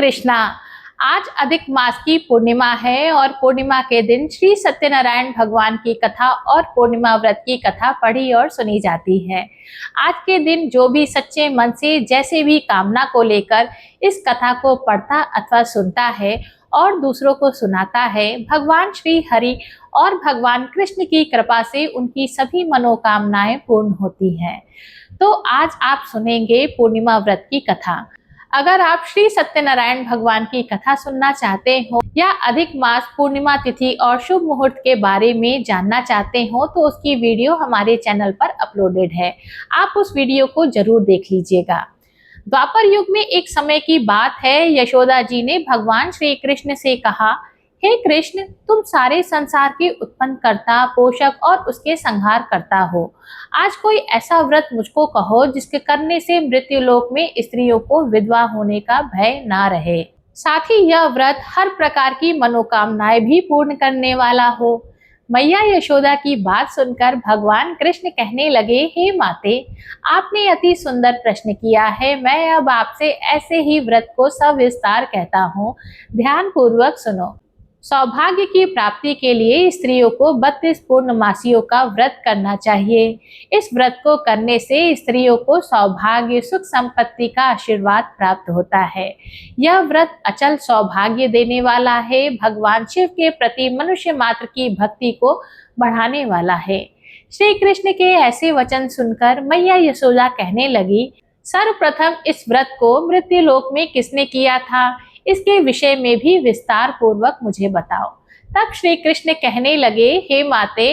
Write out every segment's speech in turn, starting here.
कृष्णा। आज अधिक मास की पूर्णिमा है और पूर्णिमा के दिन श्री सत्यनारायण भगवान की कथा और पूर्णिमा व्रत की कथा पढ़ी और सुनी जाती है। आज के दिन जो भी सच्चे मन से जैसे भी कामना को लेकर इस कथा को पढ़ता अथवा सुनता है और दूसरों को सुनाता है, भगवान श्री हरि और भगवान कृष्ण की कृपा से उनकी सभी मनोकामनाएं पूर्ण होती हैं। तो आज आप सुनेंगे पूर्णिमा व्रत की कथा। अगर आप श्री सत्यनारायण भगवान की कथा सुनना चाहते हो या अधिक मास पूर्णिमा तिथि और शुभ मुहूर्त के बारे में जानना चाहते हो तो उसकी वीडियो हमारे चैनल पर अपलोडेड है, आप उस वीडियो को जरूर देख लीजिएगा। द्वापर युग में एक समय की बात है, यशोदा जी ने भगवान श्री कृष्ण से कहा, हे कृष्ण, तुम सारे संसार के उत्पन्न करता, पोषक और उसके संहार करता हो। आज कोई ऐसा व्रत मुझको कहो जिसके करने से मृत्युलोक में स्त्रियों को विधवा होने का भय ना रहे, साथ ही यह व्रत हर प्रकार की मनोकामनाएं भी पूर्ण करने वाला हो। मैया यशोदा की बात सुनकर भगवान कृष्ण कहने लगे, हे माते, आपने अति सुंदर प्रश्न किया है। मैं अब आपसे ऐसे ही व्रत को सविस्तार कहता हूँ, ध्यान पूर्वक सुनो। सौभाग्य की प्राप्ति के लिए स्त्रियों को 32 पूर्णमासियों का व्रत करना चाहिए। इस व्रत को करने से स्त्रियों को सौभाग्य, सुख संपत्ति का आशीर्वाद प्राप्त होता है। यह व्रत अचल सौभाग्य देने वाला है, भगवान शिव के प्रति मनुष्य मात्र की भक्ति को बढ़ाने वाला है। श्री कृष्ण के ऐसे वचन सुनकर मैया यशोदा कहने लगी, सर्वप्रथम इस व्रत को मृत्युलोक में किसने किया था, इसके विषय में भी विस्तार पूर्वक मुझे बताओ। तब श्री कृष्ण कहने लगे, हे माते,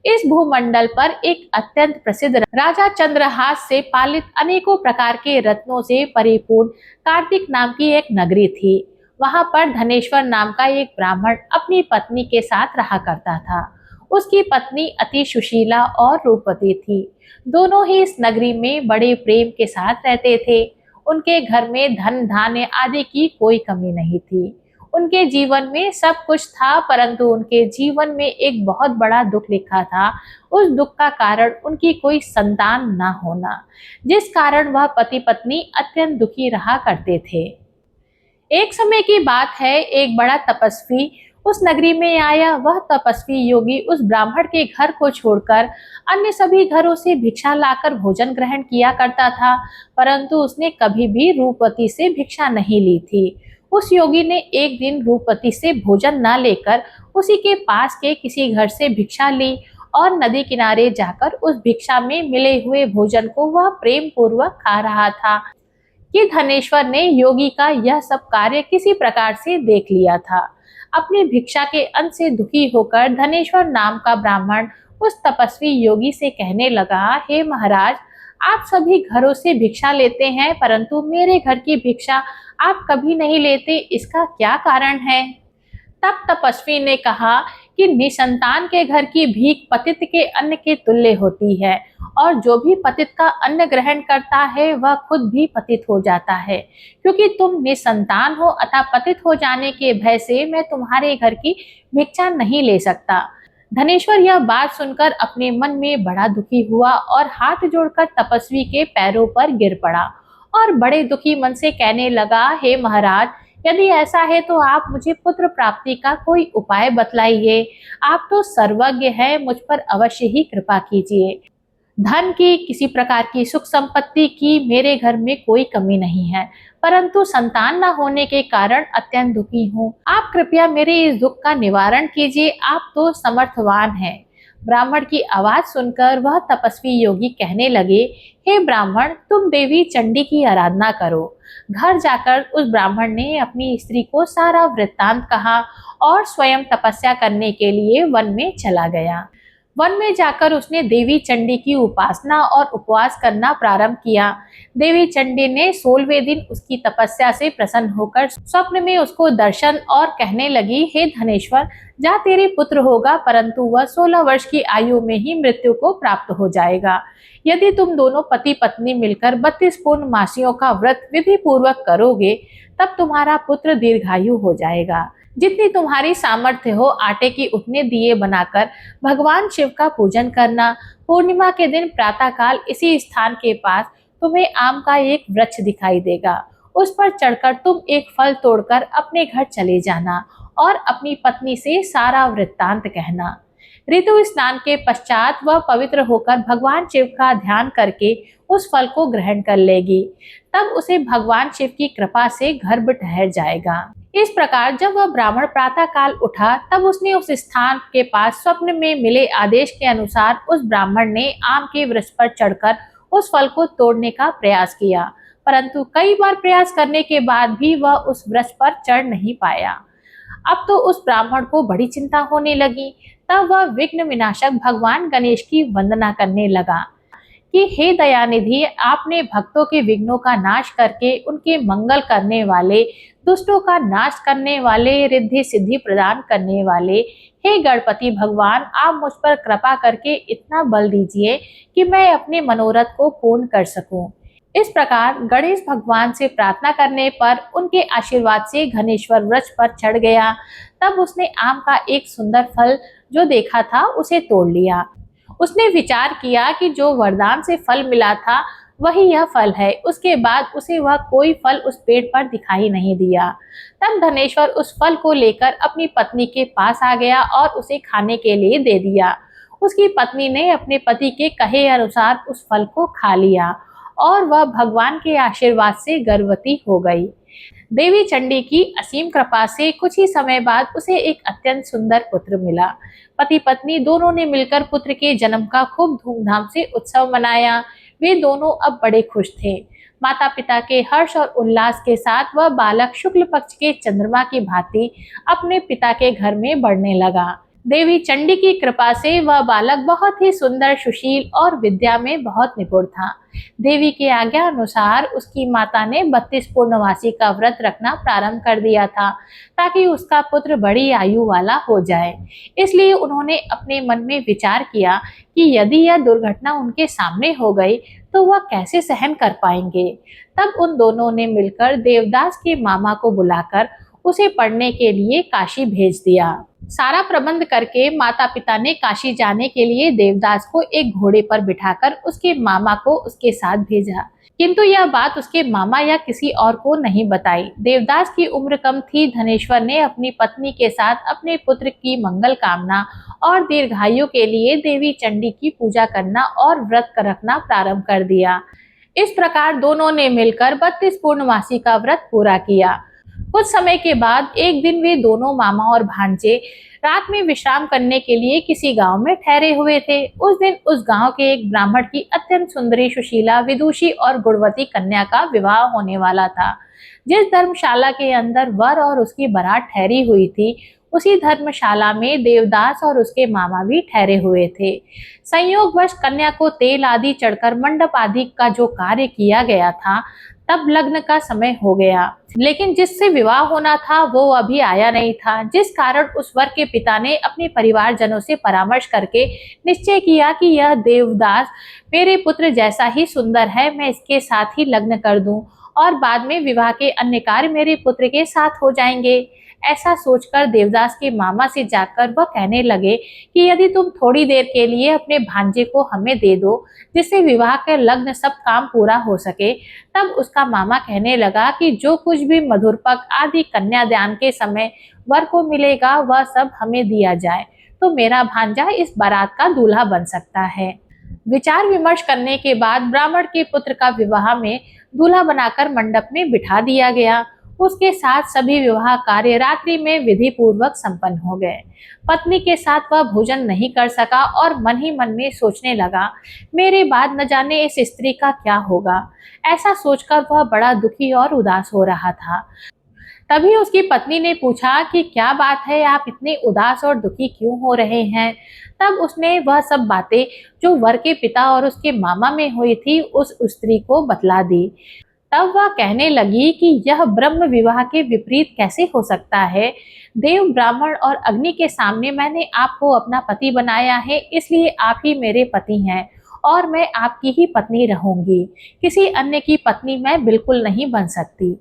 इस भूमंडल पर एक अत्यंत प्रसिद्ध राजा चंद्रहास से पालित अनेकों प्रकार के रत्नों से परिपूर्ण कार्तिक नाम की एक नगरी थी। वहां पर धनेश्वर नाम का एक ब्राह्मण अपनी पत्नी के साथ रहा करता था। उसकी पत्नी अति सुशीला और रूपवती थी। दोनों ही इस नगरी में बड़े प्रेम के साथ रहते थे। उनके घर में धन धान्य आदि की कोई कमी नहीं थी। उनके जीवन में सब कुछ था, परंतु उनके जीवन में एक बहुत बड़ा दुख लिखा था। उस दुख का कारण उनकी कोई संतान न होना, जिस कारण वह पति पत्नी अत्यंत दुखी रहा करते थे। एक समय की बात है, एक बड़ा तपस्वी उस नगरी में आया। वह तपस्वी योगी उस ब्राह्मण के घर को छोड़कर अन्य सभी घरों से भिक्षा लाकर भोजन ग्रहण किया करता था, परंतु उसने कभी भी रूपवती से भिक्षा नहीं ली थी। उस योगी ने एक दिन रूपवती से भोजन न लेकर उसी के पास के किसी घर से भिक्षा ली और नदी किनारे जाकर उस भिक्षा में मिले हुए भोजन को वह प्रेम पूर्वक खा रहा था कि धनेश्वर ने योगी का यह सब कार्य किसी प्रकार से देख लिया था। अपनी भिक्षा के अन्न से दुखी होकर धनेश्वर नाम का ब्राह्मण उस तपस्वी योगी से कहने लगा, हे महाराज, आप सभी घरों से भिक्षा लेते हैं, परंतु मेरे घर की भिक्षा आप कभी नहीं लेते, इसका क्या कारण है? तब तपस्वी ने कहा कि निसंतान के घर की भीख पतित के अन्न के तुल्य होती है, और जो भी पतित का अन्न ग्रहण करता है वह खुद भी पतित हो जाता है। क्योंकि तुम निसंतान हो अतः पतित हो जाने के भय से मैं तुम्हारे घर की भिक्षा नहीं ले सकता। धनेश्वर यह बात सुनकर अपने मन में बड़ा दुखी हुआ और हाथ जोड़कर तपस्वी के पैरों पर गिर पड़ा और बड़े दुखी मन से कहने लगा, हे महाराज, यदि ऐसा है तो आप मुझे पुत्र प्राप्ति का कोई उपाय बतलाइए। आप तो सर्वज्ञ हैं, मुझ पर अवश्य ही कृपा कीजिए। धन की, किसी प्रकार की सुख संपत्ति की मेरे घर में कोई कमी नहीं है, परंतु संतान न होने के कारण अत्यंत दुखी हूँ। आप कृपया मेरे इस दुख का निवारण कीजिए, आप तो समर्थवान हैं। ब्राह्मण की आवाज सुनकर वह तपस्वी योगी कहने लगे, हे ब्राह्मण, तुम देवी चंडी की आराधना करो। घर जाकर उस ब्राह्मण ने अपनी स्त्री को सारा वृत्तांत कहा और स्वयं तपस्या करने के लिए वन में चला गया। वन में जाकर उसने देवी चंडी की उपासना और उपवास करना प्रारंभ किया। देवी चंडी ने 16वें दिन उसकी तपस्या से प्रसन्न होकर स्वप्न में उसको दर्शन और कहने लगी, हे धनेश्वर, जा तेरे पुत्र होगा, परंतु वह 16 वर्ष की आयु में ही मृत्यु को प्राप्त हो जाएगा। यदि तुम दोनों पति पत्नी मिलकर 32 पूर्णमासियों का व्रत विधि पूर्वक करोगे तब तुम्हारा पुत्र दीर्घायु हो जाएगा। जितनी तुम्हारी सामर्थ्य हो आटे की उतने दिए बनाकर भगवान शिव का पूजन करना। पूर्णिमा के दिन प्रातःकाल इसी स्थान के पास तुम्हें आम का एक वृक्ष दिखाई देगा। उस पर चढ़कर तुम एक फल तोड़कर अपने घर चले जाना और अपनी पत्नी से सारा वृत्तांत कहना। ऋतु स्नान के पश्चात वह पवित्र होकर भगवान शिव का ध्यान करके उस फल को ग्रहण कर लेगी। तब उसे भगवान शिव की कृपा से गर्भ ठहर जाएगा। इस प्रकार जब वह ब्राह्मण प्रातः काल उठा तब उसने उस स्थान के पास स्वप्न में मिले आदेश के अनुसार उस ब्राह्मण ने आम के वृक्ष पर चढ़कर उस फल को तोड़ने का प्रयास किया, परंतु कई बार प्रयास करने के बाद भी वह उस वृक्ष पर चढ़ नहीं पाया। अब तो उस ब्राह्मण को बड़ी चिंता होने लगी। तब वह विघ्न विनाशक भगवान गणेश की वंदना करने लगा कि हे दयानिधि, आपने भक्तों के विघ्नों का नाश करके उनके मंगल करने वाले, दुष्टों का नाश करने वाले, रिद्धि सिद्धि प्रदान करने वाले, हे गणपति भगवान, आप मुझ पर कृपा करके इतना बल दीजिए कि मैं अपने मनोरथ को पूर्ण कर सकूं। इस प्रकार गणेश भगवान से प्रार्थना करने पर उनके आशीर्वाद से घनेश्वर वृक्ष पर चढ़ गया। तब उसने आम का एक सुंदर फल जो देखा था उसे तोड़ लिया। उसने विचार किया कि जो वरदान से फल मिला था वही यह फल है। उसके बाद उसे वह कोई फल उस पेड़ पर दिखाई नहीं दिया। तब धनेश्वर उस फल को लेकर अपनी पत्नी के पास आ गया और उसे खाने के लिए दे दिया। उसकी पत्नी ने अपने पति के कहे अनुसार उस फल को खा लिया और वह भगवान के आशीर्वाद से गर्भवती हो गई। देवी चंडी की असीम कृपा से कुछ ही समय बाद उसे एक अत्यंत सुंदर पुत्र मिला। पति पत्नी दोनों ने मिलकर पुत्र के जन्म का खूब धूमधाम से उत्सव मनाया। वे दोनों अब बड़े खुश थे। माता पिता के हर्ष और उल्लास के साथ वह बालक शुक्ल पक्ष के चंद्रमा की भांति अपने पिता के घर में बढ़ने लगा। देवी चंडी की कृपा से वह बालक बहुत ही सुंदर, सुशील और विद्या में बहुत निपुण था। देवी की आज्ञा अनुसार उसकी माता ने 32 पूर्णवासी का व्रत रखना प्रारंभ कर दिया था ताकि उसका पुत्र बड़ी आयु वाला हो जाए। इसलिए उन्होंने अपने मन में विचार किया कि यदि यह दुर्घटना उनके सामने हो गई तो वह कैसे सहन कर पाएंगे। तब उन दोनों ने मिलकर देवदास के मामा को बुलाकर उसे पढ़ने के लिए काशी भेज दिया। सारा प्रबंध करके माता पिता ने काशी जाने के लिए देवदास को एक घोड़े पर बिठाकर उसके मामा को उसके साथ भेजा, किंतु यह बात उसके मामा या किसी और को नहीं बताई। देवदास की उम्र कम थी। धनेश्वर ने अपनी पत्नी के साथ अपने पुत्र की मंगल कामना और दीर्घायु के लिए देवी चंडी की पूजा करना और व्रत रखना प्रारंभ कर दिया। इस प्रकार दोनों ने मिलकर 32 पूर्णमासी का व्रत पूरा किया। कुछ समय के बाद एक दिन वे दोनों मामा और भांजे रात में विश्राम करने के लिए किसी गांव में ठहरे हुए थे। उस दिन उस गांव के एक ब्राह्मण की अत्यंत सुंदरी, सुशीला, विदुषी और गुणवती कन्या का विवाह होने वाला था। जिस धर्मशाला के अंदर वर और उसकी बारात ठहरी हुई थी, उसी धर्मशाला में देवदास और उसके मामा भी ठहरे हुए थे। संयोगवश कन्या को तेल आदि चढ़कर मंडप आदि का जो कार्य किया गया था, तब लग्न का समय हो गया, लेकिन जिससे विवाह होना था वो अभी आया नहीं था। जिस कारण उस वर के पिता ने अपने परिवारजनों से परामर्श करके निश्चय किया कि यह देवदास मेरे पुत्र जैसा ही सुंदर है, मैं इसके साथ ही लग्न कर दूं और बाद में विवाह के अन्य कार्य मेरे पुत्र के साथ हो जाएंगे। ऐसा सोचकर देवदास के मामा से जाकर वह कहने लगे कि यदि तुम थोड़ी देर के लिए अपने भांजे को हमें दे दो, जिससे विवाह के लग्न सब काम पूरा हो सके। तब उसका मामा कहने लगा कि जो कुछ भी मधुरपक आदि कन्यादान के समय वर को मिलेगा वह सब हमें दिया जाए, तो मेरा भांजा इस बारात का दूल्हा बन सकता है। विचार विमर्श करने के बाद ब्राह्मण के पुत्र का विवाह में दूल्हा बनाकर मंडप में बिठा दिया गया। उसके साथ सभी विवाह कार्य रात्रि में विधि पूर्वक संपन्न हो गए। पत्नी के साथ वह भोजन नहीं कर सका और मन ही मन में सोचने लगा, मेरे बाद न जाने इस स्त्री का क्या होगा। ऐसा सोचकर वह बड़ा दुखी और उदास हो रहा था। तभी उसकी पत्नी ने पूछा कि क्या बात है, आप इतने उदास और दुखी क्यों हो रहे हैं। तब उसने वह सब बातें जो वर के पिता और उसके मामा में हुई थी उस स्त्री को बतला दी। तब वह कहने लगी कि यह ब्रह्म विवाह के विपरीत कैसे हो सकता है। देव, ब्राह्मण और अग्नि के सामने मैंने आपको अपना पति बनाया है, इसलिए आप ही मेरे पति हैं और मैं आपकी ही पत्नी रहूंगी। किसी अन्य की पत्नी मैं बिल्कुल नहीं बन सकती।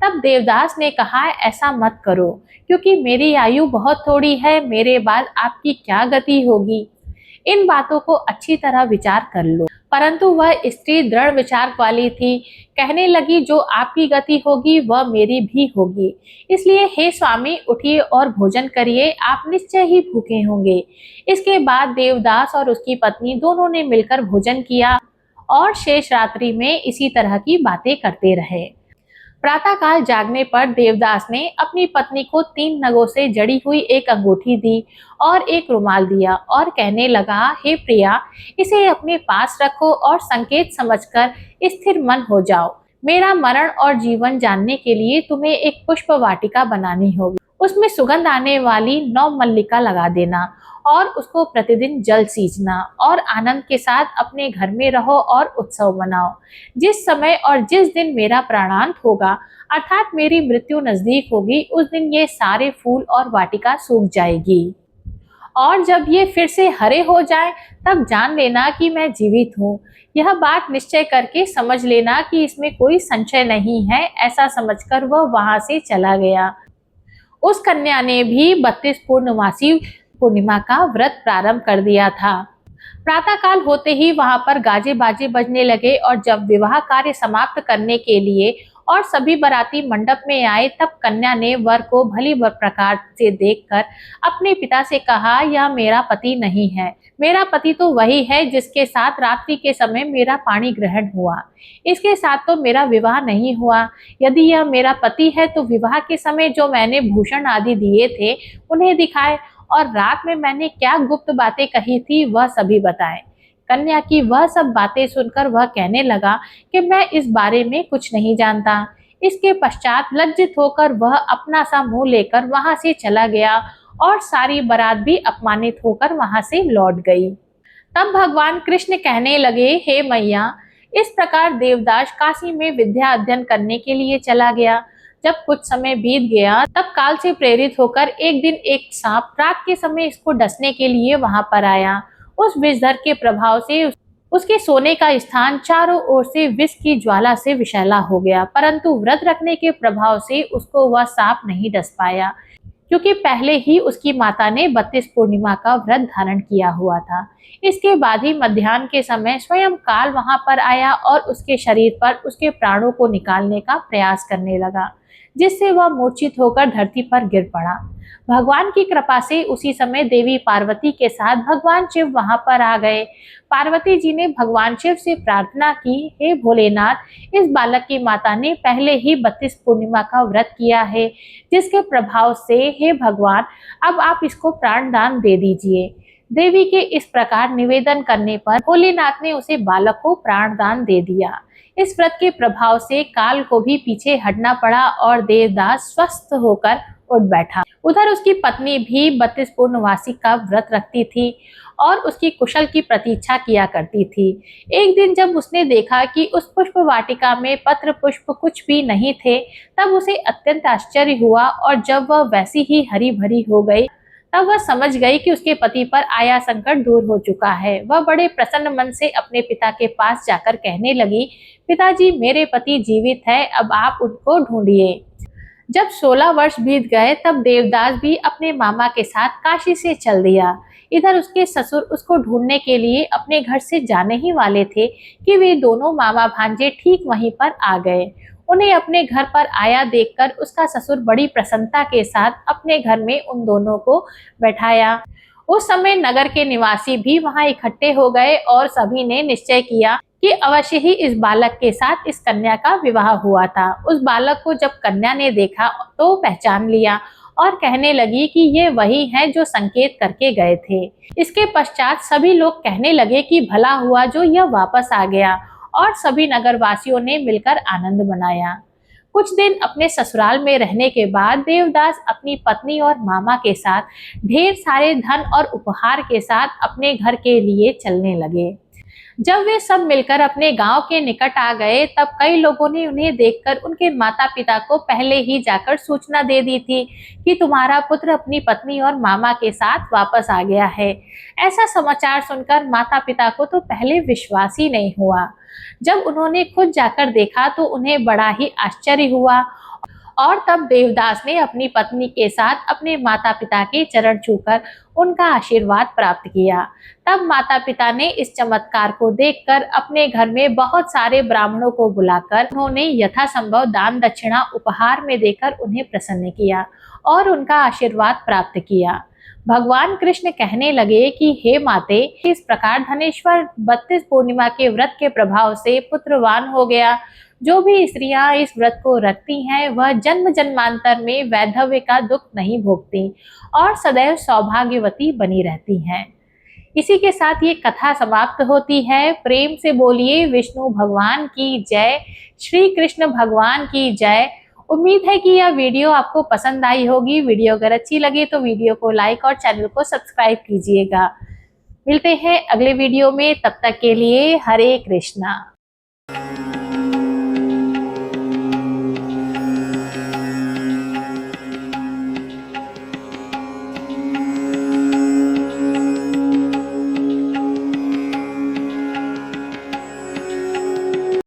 तब देवदास ने कहा, ऐसा मत करो, क्योंकि मेरी आयु बहुत थोड़ी है, मेरे बाद आपकी क्या गति होगी। इन बातों को अच्छी तरह विचार कर लो। परंतु वह स्त्री दृढ़ विचार वाली थी। कहने लगी, जो आपकी गति होगी वह मेरी भी होगी। इसलिए हे स्वामी, उठिए और भोजन करिए, आप निश्चय ही भूखे होंगे। इसके बाद देवदास और उसकी पत्नी दोनों ने मिलकर भोजन किया और शेष रात्रि में इसी तरह की बातें करते रहे। प्रातःकाल जागने पर देवदास ने अपनी पत्नी को 3 नगों से जड़ी हुई एक अंगूठी दी और एक रुमाल दिया और कहने लगा, हे प्रिया, इसे अपने पास रखो और संकेत समझकर स्थिर मन हो जाओ। मेरा मरण और जीवन जानने के लिए तुम्हें एक पुष्प वाटिका बनानी होगी। उसमें सुगंध आने वाली 9 मल्लिका लगा देना और उसको प्रतिदिन जल सींचना और आनंद के साथ अपने घर में रहो और उत्सव मनाओ। जिस समय और जिस दिन मेरा प्राणांत होगा, अर्थात मेरी मृत्यु नजदीक होगी, उस दिन ये सारे फूल और वाटिका सूख जाएगी और जब ये फिर से हरे हो जाएं, तब जान लेना कि मैं जीवित हूँ। यह बात निश्चय करके समझ लेना कि इसमें कोई संशय नहीं है। ऐसा समझकर वह वहां से चला गया। उस कन्या ने भी 32 पूर्णमासी पूर्णिमा का व्रत प्रारंभ कर दिया था। प्रातःकाल होते ही वहां पर गाजे बाजे बजने लगे और जब विवाह कार्य समाप्त करने के लिए और सभी बाराती मंडप में आए, तब कन्या ने वर को भली प्रकार से देखकर अपने पिता से कहा, यह मेरा पति नहीं है। मेरा पति तो वही है जिसके साथ रात्रि के समय मेरा पाणी ग्रहण हुआ। इसके साथ तो मेरा विवाह नहीं हुआ। यदि यह मेरा पति है तो विवाह के समय जो मैंने भूषण आदि दिए थे उन्हें दिखाए और रात में मैंने क्या गुप्त बातें कही थी वह सभी बताए। कन्या की वह सब बातें सुनकर वह कहने लगा कि मैं इस बारे में कुछ नहीं जानता। इसके पश्चात लज्जित होकर वह अपना सा मुंह लेकर वहां से चला गया और सारी बारात भी अपमानित होकर वहां से लौट गई। तब भगवान कृष्ण कहने लगे, हे मैया, इस प्रकार देवदास काशी में विद्या अध्ययन करने के लिए चला गया। जब कुछ समय बीत गया, तब काल से प्रेरित होकर एक दिन एक सांप रात के समय इसको डसने के लिए वहां पर आया। उस विषधर के प्रभाव से उसके सोने का स्थान चारों ओर से विष की ज्वाला से विषैला हो गया, परंतु व्रत रखने के प्रभाव से उसको वह सांप नहीं डस पाया, क्योंकि पहले ही उसकी माता ने 32 पूर्णिमा का व्रत धारण किया हुआ था। इसके बाद ही मध्याह्न के समय स्वयं काल वहां पर आया और उसके शरीर पर उसके प्राणों को निकालने का प्रयास करने लगा, जिससे वह मूर्छित होकर धरती पर गिर पड़ा। भगवान की कृपा से उसी समय देवी पार्वती के साथ भगवान शिव वहां पर आ गए। पार्वती जी ने भगवान शिव से प्रार्थना की, हे भोलेनाथ, इस बालक की माता ने पहले ही 32 पूर्णिमा का व्रत किया है, जिसके प्रभाव से हे भगवान, अब आप इसको प्राण दान दे दीजिए। देवी के इस प्रकार निवेदन करने पर भोलेनाथ ने उसे बालक को प्राण दान दे दिया। इस व्रत के प्रभाव से काल को भी पीछे हटना पड़ा और देवदास स्वस्थ होकर उठ बैठा। उधर उसकी पत्नी भी 32 पूर्णवासी का व्रत रखती थी और उसकी कुशल की प्रतीक्षा किया करती थी। एक दिन जब उसने देखा कि उस पुष्प वाटिका में पत्र पुष्प कुछ भी नहीं थे, तब उसे अत्यंत आश्चर्य हुआ और जब वह वैसी ही हरी भरी हो गई, तब वह समझ गई कि उसके पति पर आया संकट दूर हो चुका है। वह बड़े प्रसन्न मन से अपने पिता के पास जाकर कहने लगी, पिताजी, मेरे पति जीवित है, अब आप उनको ढूंढिए। जब 16 वर्ष बीत गए, तब देवदास भी अपने मामा के साथ काशी से चल दिया। इधर उसके ससुर उसको ढूंढने के लिए अपने घर से जाने ही वाले थे कि वे दोनों मामा भांजे ठीक वहीं पर आ गए। उन्हें अपने घर पर आया देखकर उसका ससुर बड़ी प्रसन्नता के साथ अपने घर में उन दोनों को बैठाया। उस समय नगर के निवासी भी वहां इकट्ठे हो गए और सभी ने निश्चय किया कि अवश्य ही इस बालक के साथ इस कन्या का विवाह हुआ था। उस बालक को जब कन्या ने देखा तो पहचान लिया और कहने लगी कि ये वही है जो संकेत करके गए थे। इसके पश्चात सभी लोग कहने लगे कि भला हुआ जो यह वापस आ गया, और सभी नगरवासियों ने मिलकर आनंद मनाया। कुछ दिन अपने ससुराल में रहने के बाद देवदास अपनी पत्नी और मामा के साथ ढेर सारे धन और उपहार के साथ अपने घर के लिए चलने लगे। जब वे सब मिलकर अपने गांव के निकट आ गए, तब कई लोगों ने उन्हें देखकर उनके माता पिता को पहले ही जाकर सूचना दे दी थी कि तुम्हारा पुत्र अपनी पत्नी और मामा के साथ वापस आ गया है। ऐसा समाचार सुनकर माता पिता को तो पहले विश्वास ही नहीं हुआ। जब उन्होंने खुद जाकर देखा तो उन्हें बड़ा ही आश्चर्य हुआ और तब देवदास ने अपनी पत्नी के साथ अपने माता पिता के चरण छूकर उनका आशीर्वाद प्राप्त किया। तब माता पिता ने इस चमत्कार को देखकर अपने घर में बहुत सारे ब्राह्मणों को बुलाकर उन्होंने यथासंभव दान दक्षिणा उपहार में देकर उन्हें प्रसन्न किया और उनका आशीर्वाद प्राप्त किया। भगवान कृष्ण कहने लगे कि हे माते, इस प्रकार धनेश्वर 32 पूर्णिमा के व्रत के प्रभाव से पुत्रवान हो गया। जो भी स्त्रियां इस व्रत को रखती हैं वह जन्म जन्मांतर में वैधव्य का दुख नहीं भोगती और सदैव सौभाग्यवती बनी रहती हैं। इसी के साथ ये कथा समाप्त होती है। प्रेम से बोलिए विष्णु भगवान की जय, श्री कृष्ण भगवान की जय। उम्मीद है कि यह वीडियो आपको पसंद आई होगी। वीडियो अगर अच्छी लगे तो वीडियो को लाइक और चैनल को सब्सक्राइब कीजिएगा। मिलते हैं अगले वीडियो में, तब तक के लिए हरे कृष्णा।